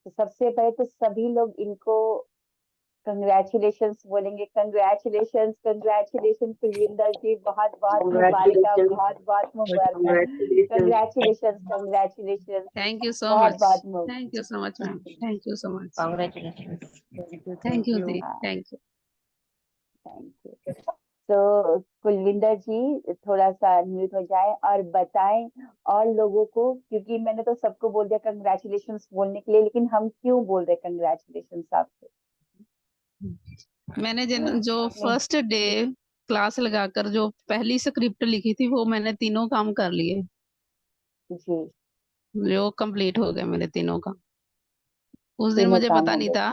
तो सबसे पहले तो सभी लोग इनको कंग्रेचुलेशंस बोलेंगे। कंग्रेचुलेशंस, कंग्रेचुलेशंस कुलविंदर जी, बहुत बहुत मुबारक, Congratulations. बहुत बहुत मुबारक। Congratulations. Congratulations, congratulations, thank you so बहुत मच। बहुत thank you so much ma'am, thank you so much. Congratulations. Thank you दी, हाँ, थैंक यू। Thank you. तो कुलविंदर जी थोड़ा सा म्यूट हो जाए और बताएं और लोगों को, क्योंकि मैंने तो सबको बोल दिया कंग्रेचुलेशंस बोलने के लिए, लेकिन हम क्यों बोल रहे कंग्रेचुलेशंस आपको? मैंने जो आपने फर्स्ट डे क्लास लगाकर जो पहली स्क्रिप्ट लिखी थी वो मैंने तीनों काम कर लिए, जी, जो कंप्लीट हो गए मेरे तीनों का। उस दिन तीनों मुझे काम पता हो नहीं गए। था।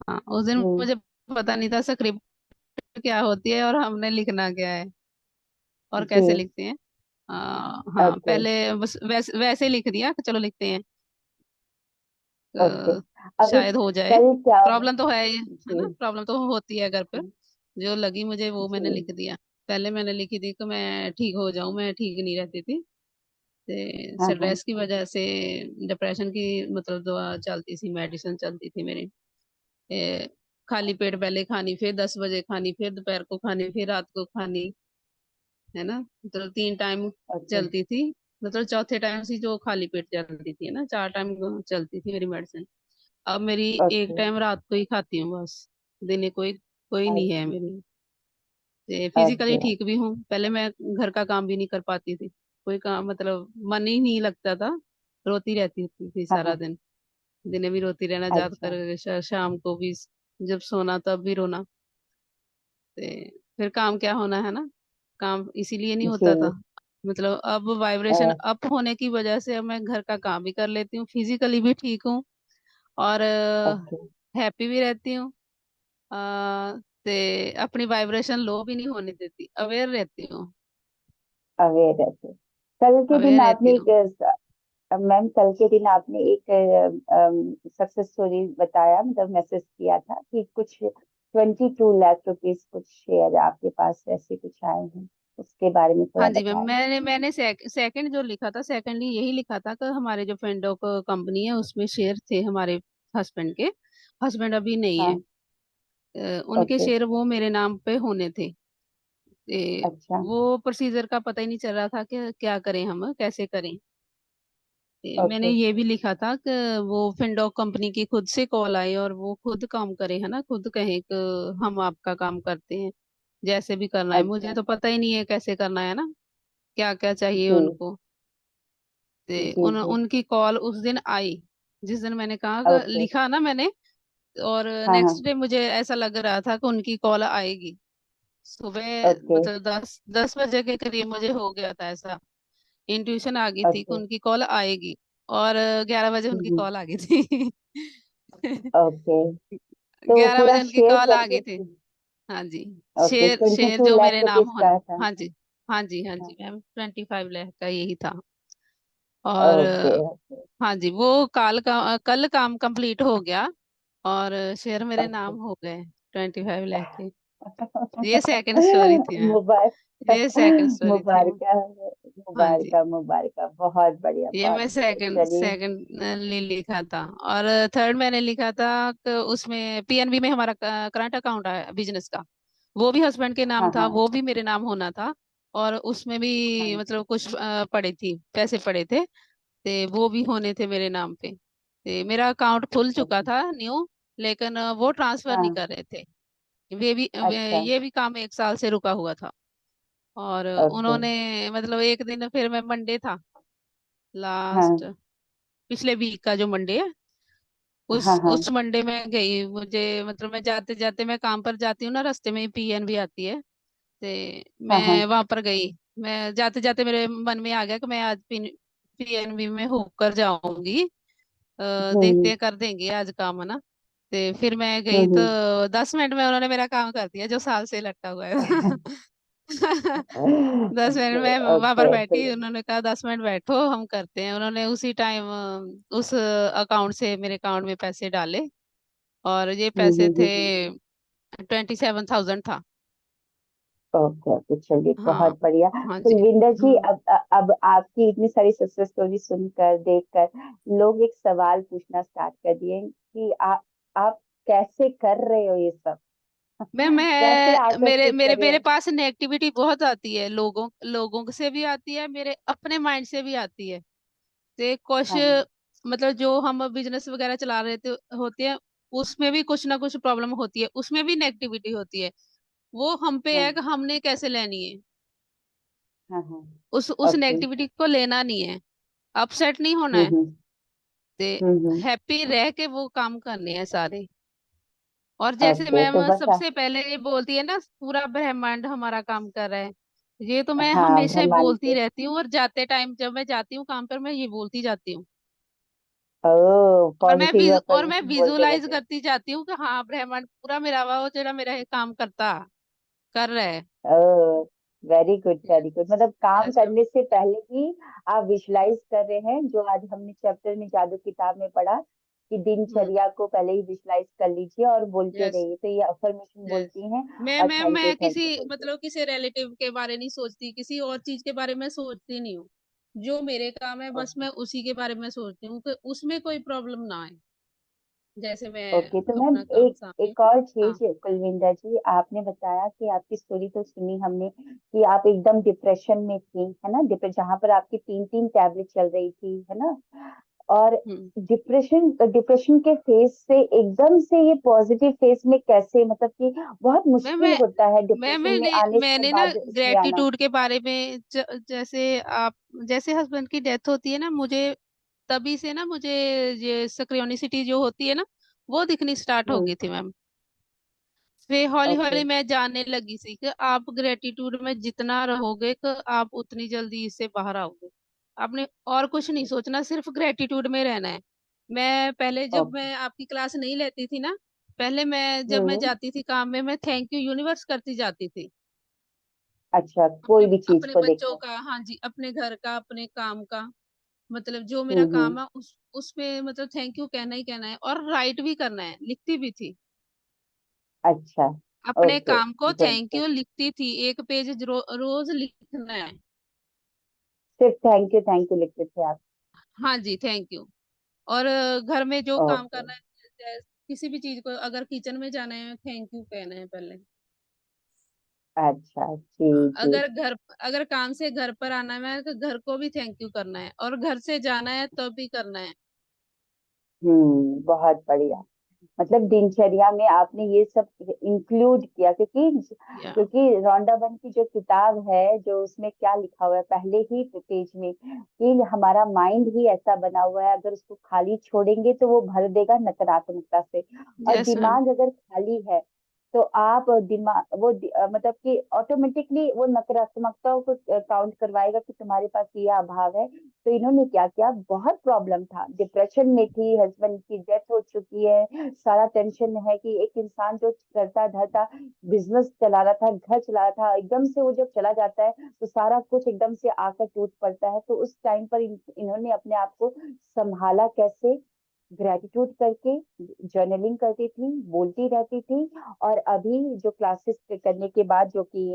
हाँ, उस दिन हम्म, मुझे पता नहीं था स्क्रिप्ट क्या होती है और हमने लिखना क्या है और जी, कैसे लिखते हैं। हाँ, ओके, पहले बस वैसे ही लिख दिया कि चलो लिखते हैं, ओके। अ, अभी शायद हो जाए। कल क्या प्रॉब्लम तो है जी, ना, प्रॉब्लम तो होती है घर पर। जो लगी मुझे वो मैंने जी, लिख दिया। पहले मैंने लिखी थी कि मैं ठीक हो जाऊं, मैं ठीक नहीं रहती थी, हाँ हाँ, स्ट्रेस की वजह से, डिप्रेशन की मतलब दवा चलती थी, मेडिसिन चलती थी मेरी। खाली पेट पहले खानी, फिर 10 बजे खानी, फिर दोपहर को खानी, फिर रात को खानी, है ना। मतलब 3 टाइम ओके, चलती थी। मतलब चौथे टाइम से जो खाली पेट चलती थी, है ना, 4 टाइम चलती थी मेरी मेडिसिन। अब मेरी एक ओके, टाइम रात को ही खाती हूँ बस। दिन में कोई कोई नहीं है मेरी। फिजिकली ओके, ठीक भी हूँ। पहले मैं घर का काम भी नहीं कर पाती थी, कोई काम मतलब मन ही नहीं लगता था, रोती रहती थी हाँ सारा हाँ, दिन। दिन में भी रोती रहना, अच्छा, ज्यादातर शाम को भी, जब सोना तब भी रोना। फिर काम क्या होना, है ना। काम इसीलिए नहीं जी, होता था। मतलब अब अ, वाइब्रेशन अप होने की वजह से अब मैं घर का काम भी कर लेती हूँ, फिजिकली भी ठीक हूँ और ओके, हैप्पी भी रहती हूँ। ते अपनी वाइब्रेशन लो भी नहीं होने देती, अवेयर रहती हूँ। अवेयर रहते। कल के दिन अवेयर रहती आपने हूँ। मैम कल के दिन आपने एक सक्सेस स्टोरी बताया, मतलब मैसेज किया था कि कुछ 22 लाख रुपीस कुछ शेयर आपके पास ऐसे कुछ आए हैं, उसके बारे में हाँ थोड़ा जी मैम, बताएं। मैंने सेकंड जो लिखा था, सेकंडली यही लिखा था कि हमारे जो फेंडो को कंपनी है उसमें शेयर थे हमारे हस्बैंड के। हस्बैंड अभी नहीं है। हाँ, उनके ओके, शेयर वो मेरे नाम पे होने थे। अच्छा, वो प्रोसीजर का पता ही नहीं चल रहा था कि क्या करें, हम कैसे करें। मैंने ओके, ये भी लिखा था कि वो फिनडॉक कंपनी की खुद से कॉल आई और वो खुद काम करे, है ना, खुद कहे कि हम आपका काम करते हैं, जैसे भी करना है। मुझे अच्छा, तो पता ही नहीं है कैसे करना है ना, क्या क्या चाहिए जी, उनको। जी, जी, उनकी कॉल उस दिन आई जिस दिन मैंने कहा ओके, लिखा ना मैंने। और हाँ हाँ, नेक्स्ट डे मुझे ऐसा लग रहा था कि उनकी कॉल आएगी। सुबह ओके, मतलब 10 10 बजे के करीब मुझे हो गया था ऐसा, इंट्यूशन आ गई थी कि ओके, उनकी कॉल आएगी। और 11 बजे उनकी हम्म, कॉल आ गई थी। ओके, तो 11 बजे पूरा उनकी शेयर कॉल आ गई करके, थी। हाँ जी। ओके, शेर ट्वेंटी शेर टू जो लाख मेरे नाम रुपीस होना। का था। हाँ जी, हाँ जी, हाँ हाँ, जी मैम, 25 लाख का यही था। और ओके, ओके, हाँ जी, वो कल काम कंप्लीट हो गया और शेयर मेरे ओके, नाम हो गए 25 लाख के। ये सेकंड स्टोरी थी मैम। मुबारक, ये सेकंड स्टोरी थी मैम। मुबारक, हाँ जी, मुबारक, मुबारक, बहुत बढ़िया, ये बहुत मैं बढ़िया, सेकंड चलिए। सेकंड लिखा था। और थर्ड मैंने लिखा था कि उसमें पीएनबी में हमारा करंट अकाउंट है बिजनेस का, वो भी हस्बैंड के नाम हाँ था, हाँ वो भी मेरे नाम होना था। और उसमें भी हाँ, मतलब कुछ पड़े थी, पैसे पड़े थे, ते वो भी होने थे मेरे नाम पे। मेरा अकाउंट खुल चुका ओके, था न्यू, लेकिन वो ट्रांसफर नहीं हाँ, कर रहे थे। अच्छा, ये भी काम 1 साल से रुका हुआ था। और ओके, उन्होंने मतलब एक दिन, फिर मैं मंडे था लास्ट, हाँ पिछले वीक का जो मंडे है, हाँ हाँ, उस मंडे में गई। मुझे मतलब मैं जाते जाते, मैं काम पर जाती हूँ ना, रास्ते में पीएनबी आती है, ते हाँ हाँ, मैं वहां पर गई। मैं जाते जाते मेरे मन में आ गया कि मैं आज पीएनबी में होकर जाऊंगी, देखते हम्म हैं कर देंगे आज काम, है ना। ते फिर मैं गई तो हम्म 10 मिनट में उन्होंने मेरा काम कर दिया जो साल से लटका हुआ है। 10 मिनट में वहां पर ओके, बैठी, उन्होंने कहा 10 मिनट बैठो हम करते हैं। उन्होंने उसी टाइम उस अकाउंट से मेरे अकाउंट में पैसे डाले और ये पैसे थे, हम्म, 27,000 था। ओके ओके, चलिए हाँ। बहुत बढ़िया। हाँ जी। कुलविंदर जी, हाँ। अब आपकी इतनी सारी सक्सेस स्टोरी सुनकर देखकर लोग एक सवाल पूछना स्टार्ट कर दिए कि आप कैसे कर रहे हो ये सब? कैसे मैं आर्ट मेरे शूट मेरे कर रहे मेरे हो? पास नेगेटिविटी बहुत आती है, लोगों लोगों से भी आती है, मेरे अपने माइंड से भी आती है। तो कुछ हाँ हाँ। मतलब जो हम बिजनेस वगैरह चला रहे थे होते हैं, उसमें भी कुछ ना कुछ प्रॉब्लम होती है, उसमें भी नेगेटिविटी होती है। वो हम पे हाँ है कि हमने कैसे लेनी है। हाँ हाँ। उस ओके। नेगेटिविटी को लेना नहीं है, अपसेट नहीं होना है। हम्म। ते हम्म। हैप्पी रह के वो काम करने हैं सारे। और जैसे ओके, मैम तो बस सबसे पहले ये बोलती है ना, पूरा ब्रह्मांड हमारा काम कर रहा है। ये तो मैं हाँ, हमेशा ही ब्रह्मांड बोलती पे। रहती हूँ, और जाते टाइम जब मैं जाती हूँ काम पर मैं ये बोलती जाती हूँ। ओ, और मैं पॉजिटिव और मैं अफर्मेशन बोलते विजुलाइज रहते करती जाती हूँ कि हाँ ब्रह्मांड पूरा मेरा हुआ वो जो मेरा ये काम कर रहा है। हैं। ओ, वेरी गुड वेरी गुड, मतलब काम ऐसा। करने से पहले ही आप विजुलाइज कर रहे हैं, जो आज हमने चैप्टर में जादू किताब में पढ़ा कि हम्म। दिनचर्या को पहले ही विजुलाइज कर लीजिए और बोलते यस। रहिए, तो ये अफर्मेशन यस। बोलती हैं। मैं और मैं थैंक यू मैं थैंक किसी यू बोलते हैं। मतलब किसी रिलेटिव के बारे नहीं सोचती, किसी और चीज के बारे में सोचती नहीं हूँ। जो मेरे काम है बस ओके। मैं उसी के बारे में सोचती हूँ कि उसमें कोई प्रॉब्लम ना आए। जैसे मैं ओके, तो मैम अपना काम एक सामने। एक और चीज, हाँ। कुलविंदर जी, आपने बताया कि आपकी स्टोरी तो सुनी हमने कि आप एकदम डिप्रेशन में थी, है ना, जहाँ पर आपकी तीन तीन टैबलेट चल रही थी, है ना, और हम्म। डिप्रेशन डिप्रेशन के फेज से एकदम से ये पॉजिटिव फेज में कैसे, मतलब कि बहुत मैं मुश्किल मैं होता है मैं डिप्रेशन में मैंने आने के मैंने ना बाद इसमें आना। ग्रेटिट्यूड के बारे में जैसे आप जैसे हस्बैंड की डेथ होती है ना, मुझे तभी से ना मुझे ये सक्रियोनिसिटी जो होती है ना, वो दिखनी स्टार्ट हो हम्म। गई थी मैम। फिर हौली ओके। हौली मैं जानने लगी थी कि आप ग्रेटिट्यूड में जितना रहोगे कि आप उतनी जल्दी इससे बाहर आओगे। आपने और कुछ नहीं सोचना, सिर्फ ग्रेटिट्यूड में रहना है। मैं पहले जब ओके। मैं आपकी क्लास नहीं लेती थी ना, पहले मैं जब मैं हम्म। जाती थी काम में, मैं थैंक यू यूनिवर्स करती जाती थी। अच्छा, अपने कोई भी चीज अपने को बच्चों देखकर। का, हाँ जी, अपने घर का, अपने काम का, मतलब जो मेरा हम्म। काम है उसमें मतलब थैंक यू कहना ही कहना है, और राइट भी करना है, लिखती भी थी। अच्छा। अपने ओके। काम को गुड थैंक गुड। यू लिखती थी, एक पेज रोज लिखना है। सिर्फ थैंक यू लिखते थे आप? हाँ जी, थैंक यू। और घर में जो काम ओके। करना है, किसी भी चीज को, अगर किचन में जाना है थैंक यू कहना है पहले। अच्छा जी जी। अगर काम से घर पर आना है तो घर को भी थैंक यू करना है, और घर से जाना है तो भी करना है। बहुत बढ़िया। मतलब दिनचर्या में आपने ये सब इंक्लूड किया, क्योंकि या क्योंकि रॉन्डा बर्न की जो किताब है, जो उसमें क्या लिखा हुआ है पहले ही पेज में, कि हमारा माइंड ही ऐसा बना हुआ है, अगर उसको खाली छोड़ेंगे तो वो भर देगा नकारात्मकता से। और यस मैम। दिमाग अगर खाली है तो आप दिमाग वो मतलब कि ऑटोमेटिकली वो नकारात्मकताओं को काउंट करवाएगा कि तुम्हारे पास ये अभाव है। तो इन्होंने क्या किया, बहुत प्रॉब्लम था, डिप्रेशन में थी, हस्बैंड की डेथ हो चुकी है, सारा टेंशन है कि एक इंसान जो करता धरता बिजनेस चला रहा था, घर चला रहा था, एकदम से वो जब चला जाता है तो सारा कुछ एकदम से आकर टूट पड़ता है। तो उस टाइम पर इन्होंने अपने आप को संभाला कैसे? ग्रेटिट्यूड करके, जर्नलिंग करती थी, बोलती रहती थी। और अभी जो क्लासेस करने के बाद, जो कि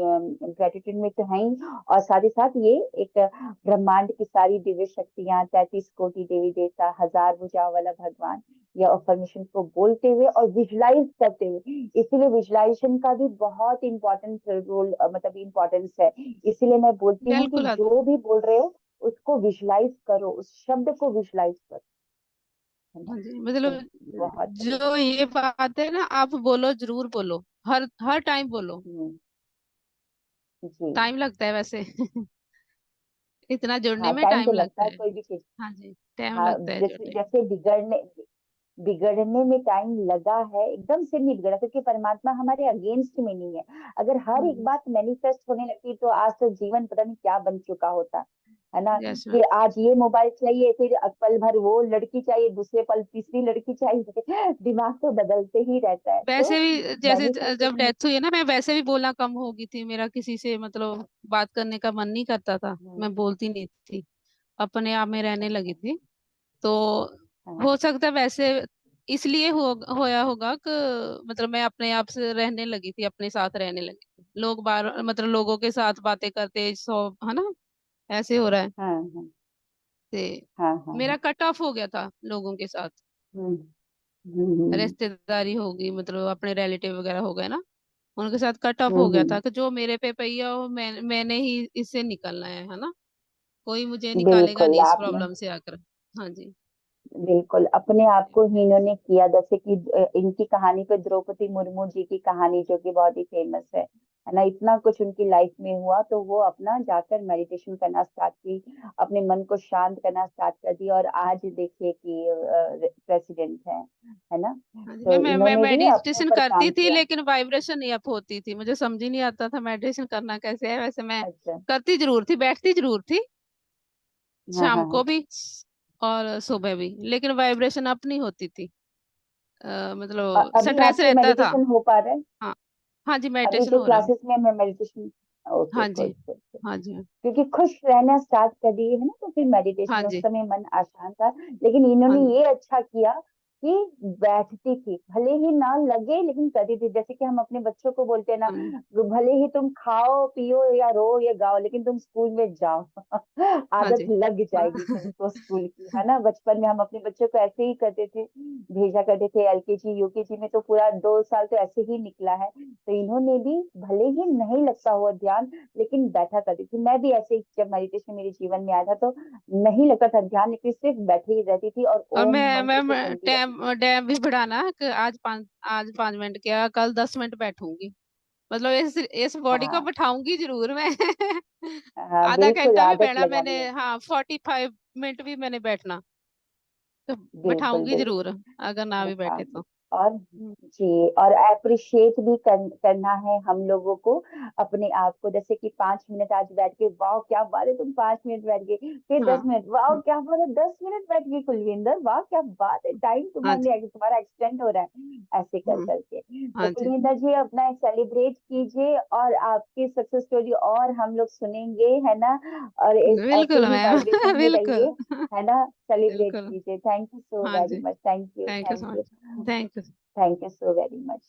ग्रेटिट्यूड में तो है ही, और साथ ही साथ ये एक ब्रह्मांड की सारी दिव्य शक्तियां, 33 कोटि देवी देवता, हजार भुजाओं वाला भगवान, या अफर्मेशन को बोलते हुए और विजुलाइज करते हुए, इसीलिए विजुलाइजेशन का भी बहुत इंपॉर्टेंट रोल, मतलब इम्पोर्टेंस है। इसीलिए मैं बोलती हूँ कि बिल्कुल। जो भी बोल रहे हो उसको विजुलाइज करो, उस शब्द को विजुलाइज करो, है ना। हाँ जी, तो मतलब बहुत बढ़िया। जो ये बात है ना, आप बोलो, जरूर बोलो, हर हर टाइम बोलो। हम्म। जी। टाइम लगता है वैसे इतना जुड़ने हाँ, में टाइम तो टाइम लगता लगता है है। कोई भी चीज। हाँ जी, टाइम हाँ, लगता है जैसे जुड़ने में। जैसे बिगड़ने बिगड़ने में टाइम लगा है, एकदम से नहीं बिगड़ा, क्योंकि परमात्मा हमारे अगेंस्ट में नहीं है। अगर हर एक हम्म। बात मैनिफेस्ट होने लगती तो आज तो जीवन पता नहीं क्या बन चुका होता, है ना। Yes ma'am. कि आज ये मोबाइल चाहिए, फिर पल भर वो लड़की चाहिए, दूसरे पल तीसरी लड़की चाहिए दिमाग तो बदलते ही रहता है, तो वैसे भी जैसे जब मैनिफेस्टेशन। डेथ हुई है ना, मैं वैसे भी बोलना कम हो गई थी, मेरा किसी से मतलब बात करने का मन नहीं करता था, मैं बोलती नहीं थी, अपने आप में रहने लगी अच्छा। थी। तो हाँ। हो सकता है वैसे इसलिए होया होगा कि मतलब मैं अपने आप से रहने लगी थी, अपने साथ रहने लगी थी। लोग बार मतलब लोगों के साथ बातें करते सो, है ना, ऐसे हो रहा है। हाँ हाँ ते हाँ हाँ मेरा हाँ। कट ऑफ हो गया था लोगों के साथ। हम्म हम्म रिश्तेदारी होगी, मतलब अपने रिलेटिव वगैरह हो गए ना, उनके साथ कट ऑफ हो हम्म गया हम्म, था कि जो मेरे पे पहिया वो मैंने ही इससे निकलना है ना। कोई मुझे निकालेगा बिल्कुल नहीं इस आपने, प्रॉब्लम से आकर। हाँ जी। बिल्कुल अपने आप को ही इन्होंने किया, जैसे कि इनकी कहानी पे द्रौपदी मुर्मू जी की कहानी जो कि बहुत ही फेमस है ना, इतना कुछ उनकी लाइफ में हुआ तो वो अपना जाकर मेडिटेशन करना स्टार्ट की, अपने मन को शांत करना स्टार्ट कर दिया, और आज देखिए कि प्रेसिडेंट है ना। हाँ जी, तो मैं इन्होंने भी अपने मेडिटेशन ऊपर करती काम थी किया। लेकिन वाइब्रेशन नहीं अप होती थी, मुझे समझ ही नहीं आता था मेडिटेशन करना कैसे है। वैसे मैं अच्छा। करती जरूर थी, बैठती जरूर थी, हाँ शाम हाँ को हाँ। भी और सुबह भी, लेकिन वाइब्रेशन अप नहीं होती थी। मतलब अभी स्ट्रेस आपके रहता था। मेडिटेशन हो पा रहा है? हाँ। हाँ जी, अभी मेडिटेशन जो हो रहा है। क्लासेस में मैं मेडिटेशन, ओके हाँ गुड जी। गुड। हाँ जी। क्योंकि खुश रहना स्टार्ट कर दिए है ना, तो फिर हाँ मेडिटेशन, उस जी। समय मन आसान था। लेकिन हाँ इन्होंने जी। ये अच्छा किया कि बैठती थी, भले ही ना लगे लेकिन करती थी। जैसे कि हम अपने बच्चों को बोलते हैं ना, हाँ जी। भले ही तुम खाओ पियो या रो या गाओ लेकिन तुम स्कूल में जाओ। हाँ आदत जी। लग जाएगी तुमको स्कूल की, है ना। बचपन में हम अपने बच्चों को ऐसे ही करते थे, भेजा करते थे एलकेजी यूकेजी में, तो पूरा 2 साल तो ऐसे ही निकला है। तो इन्होंने भी, भले ही नहीं लगता हुआ ध्यान, लेकिन बैठा करती थी। मैं भी ऐसे ही, जब मेडिटेशन मेरे जीवन में आया था तो नहीं लगता था ध्यान, लेकिन सिर्फ बैठे ही रहती थी और और ओम मंत्र से मैं सुनती रहती टाइम थी। टाइम भी बढ़ाना कि आज 5 मिनट किया, कल 10 मिनट बैठूंगी। मतलब इस बॉडी को हाँ बैठाऊंगी जरूर मैं। हाँ आधा बिल्कुल, घंटा भी आदत बैठा लगानी मैंने, है। हाँ 45 मिनट भी मैंने बैठना, तो बिल्कुल बैठाऊंगी बिल्कुल। जरूर, अगर ना भी बैठे बैठाऊंगी। तो। और हम्म। जी, और अप्रिशिएट भी करना है हम लोगों को अपने आप को। जैसे कि 5 मिनट आज बैठ के, वाह क्या बात है, तुम 5 मिनट बैठ गए। फिर हाँ। 10 मिनट, वाह क्या बात है, 10 मिनट बैठ गई कुलविंदर, वाह क्या बात है, टाइम हाँ जी। तुम्हारा एक्सटेंड हो रहा है, ऐसे कर हाँ। करके। तो हाँ जी। कुलविंदर जी अपना सेलिब्रेट कीजिए, और आपकी सक्सेस स्टोरी और हम लोग सुनेंगे, है ना। और ऐसे बिल्कुल ही मैम। वाइब्रेशन में बिल्कुल। रहिए, है ना। सेलिब्रेट बिल्कुल। कीजिए। थैंक यू सो हाँ वेरी जी। Much, thank you thank you thank so you. Much. Thank you. Thank you so very much.